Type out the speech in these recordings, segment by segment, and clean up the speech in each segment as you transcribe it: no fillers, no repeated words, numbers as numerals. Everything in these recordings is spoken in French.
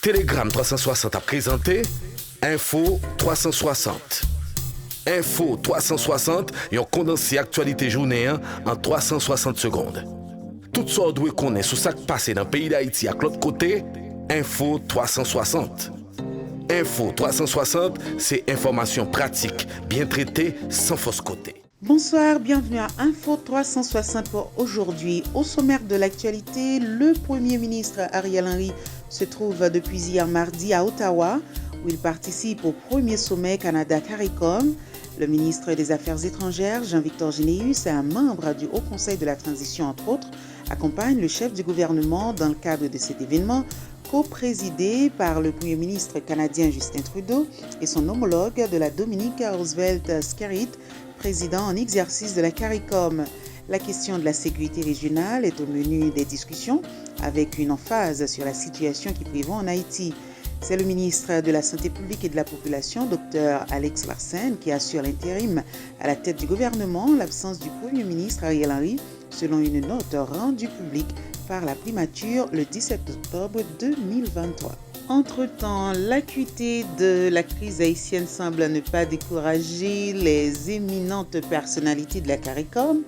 Telegram 360 a présenté Info 360. Info 360, un condensé actualité journée en 360 secondes. Tout ça doit connaître sur ce qui passe dans le pays d'Haïti à l'autre côté, Info 360. Info 360, c'est information pratique, bien traitée, sans fausse côté. Bonsoir, bienvenue à Info 360 pour aujourd'hui. Au sommaire de l'actualité, le Premier ministre Ariel Henry se trouve depuis hier mardi à Ottawa, où il participe au premier sommet Canada-CARICOM. Le ministre des Affaires étrangères, Jean-Victor Généus, et un membre du Haut Conseil de la Transition, entre autres, accompagnent le chef du gouvernement dans le cadre de cet événement, co-présidé par le Premier ministre canadien Justin Trudeau et son homologue de la Dominique Roosevelt Skerrit, président en exercice de la CARICOM. La question de la sécurité régionale est au menu des discussions, avec une emphase sur la situation qui prévaut en Haïti. C'est le ministre de la Santé publique et de la Population, Dr Alex Larsen, qui assure l'intérim à la tête du gouvernement en l'absence du Premier ministre Ariel Henry, selon une note rendue publique par la primature le 17 octobre 2023. Entre-temps, l'acuité de la crise haïtienne semble ne pas décourager les éminentes personnalités de la CARICOM.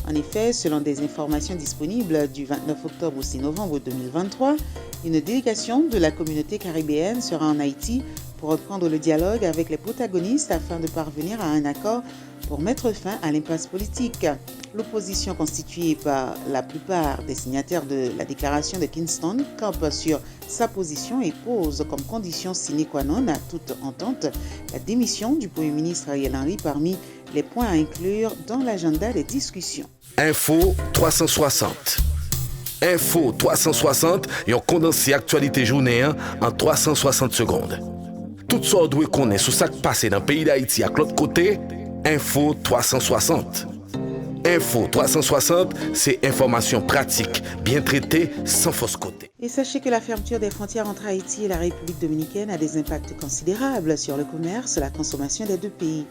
En effet, selon des informations disponibles du 29 octobre au 6 novembre 2023, une délégation de la communauté caribéenne sera en Haïti pour reprendre le dialogue avec les protagonistes afin de parvenir à un accord pour mettre fin à l'impasse politique. L'opposition constituée par la plupart des signataires de la déclaration de Kingston campe sur sa position et pose comme condition sine qua non à toute entente la démission du Premier ministre Ariel Henry parmi les points à inclure dans l'agenda des discussions. Info 360. Info 360, un condensé actualité journée en 360 secondes. Tout ça doit connaître sur ce qui passe dans le pays d'Haïti à l'autre côté, Info 360. Info 360, c'est information pratique, bien traitée, sans fausse côté. Et sachez que la fermeture des frontières entre Haïti et la République dominicaine a des impacts considérables sur le commerce et la consommation des deux pays.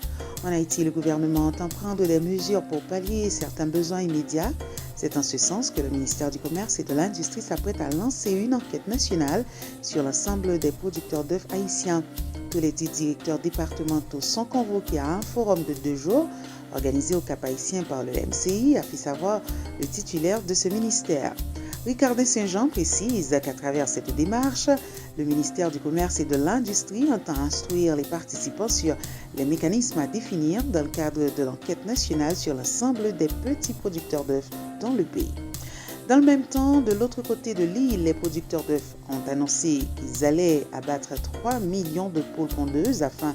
En Haïti, le gouvernement entend prendre des mesures pour pallier certains besoins immédiats. C'est en ce sens que le ministère du Commerce et de l'Industrie s'apprête à lancer une enquête nationale sur l'ensemble des producteurs d'œufs haïtiens. Tous les 10 directeurs départementaux sont convoqués à un forum de 2 jours organisé au Cap Haïtien par le MCI, a fait savoir le titulaire de ce ministère. Ricardin Saint-Jean précise qu'à travers cette démarche, le ministère du Commerce et de l'Industrie entend instruire les participants sur les mécanismes à définir dans le cadre de l'enquête nationale sur l'ensemble des petits producteurs d'œufs dans le pays. Dans le même temps, de l'autre côté de l'île, les producteurs d'œufs ont annoncé qu'ils allaient abattre 3 millions de poules pondeuses afin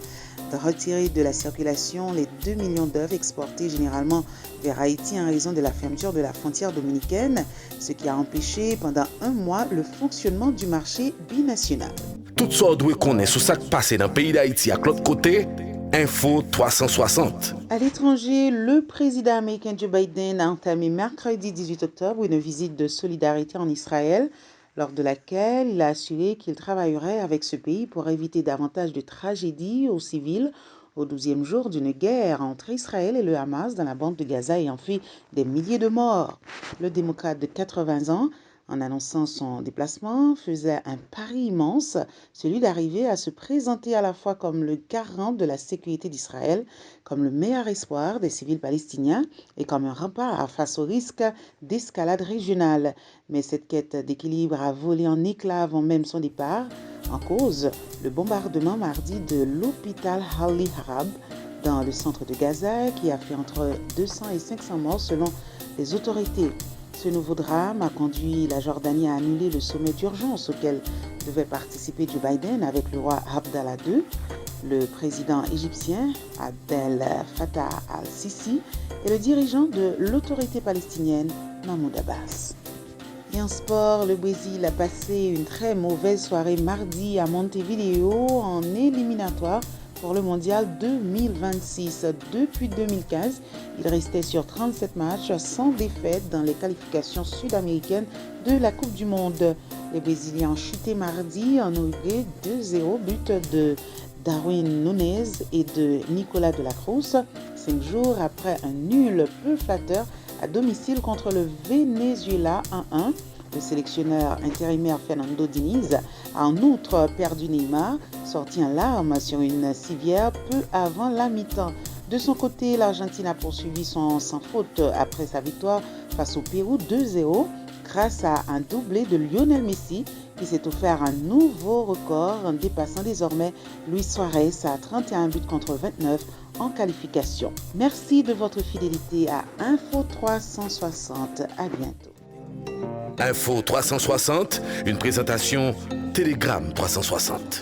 de retirer de la circulation les 2 millions d'œufs exportés généralement vers Haïti en raison de la fermeture de la frontière dominicaine, ce qui a empêché pendant 1 mois le fonctionnement du marché binational. Tout ça doit connaître sur ce qui passe dans le pays d'Haïti à l'autre côté, Info 360. À l'étranger, le président américain Joe Biden a entamé mercredi 18 octobre une visite de solidarité en Israël, lors de laquelle il a assuré qu'il travaillerait avec ce pays pour éviter davantage de tragédies aux civils au 12e jour d'une guerre entre Israël et le Hamas dans la bande de Gaza ayant fait des milliers de morts. Le démocrate de 80 ans, en annonçant son déplacement, faisait un pari immense, celui d'arriver à se présenter à la fois comme le garant de la sécurité d'Israël, comme le meilleur espoir des civils palestiniens et comme un rempart face au risque d'escalade régionale. Mais cette quête d'équilibre a volé en éclats avant même son départ, en cause le bombardement mardi de l'hôpital Al Harab dans le centre de Gaza qui a fait entre 200 et 500 morts selon les autorités. Ce nouveau drame a conduit la Jordanie à annuler le sommet d'urgence auquel devait participer Joe Biden avec le roi Abdallah II, le président égyptien Abdel Fattah al-Sisi et le dirigeant de l'autorité palestinienne Mahmoud Abbas. Et en sport, le Brésil a passé une très mauvaise soirée mardi à Montevideo en éliminatoire pour le mondial 2026. Depuis 2015, il restait sur 37 matchs sans défaite dans les qualifications sud-américaines de la Coupe du Monde. Les Brésiliens ont chuté mardi en Uruguay 2-0, but de Darwin Núñez et de Nicolas de la Cruz, 5 jours après un nul peu flatteur à domicile contre le Venezuela 1-1. Le sélectionneur intérimaire Fernando Diniz a en outre perdu Neymar, sorti en larmes sur une civière peu avant la mi-temps. De son côté, l'Argentine a poursuivi son sans faute après sa victoire face au Pérou 2-0 grâce à un doublé de Lionel Messi qui s'est offert un nouveau record en dépassant désormais Luis Suarez à 31 buts contre 29 en qualification. Merci de votre fidélité à Info 360. À bientôt. Info 360, une présentation Télégramme 360.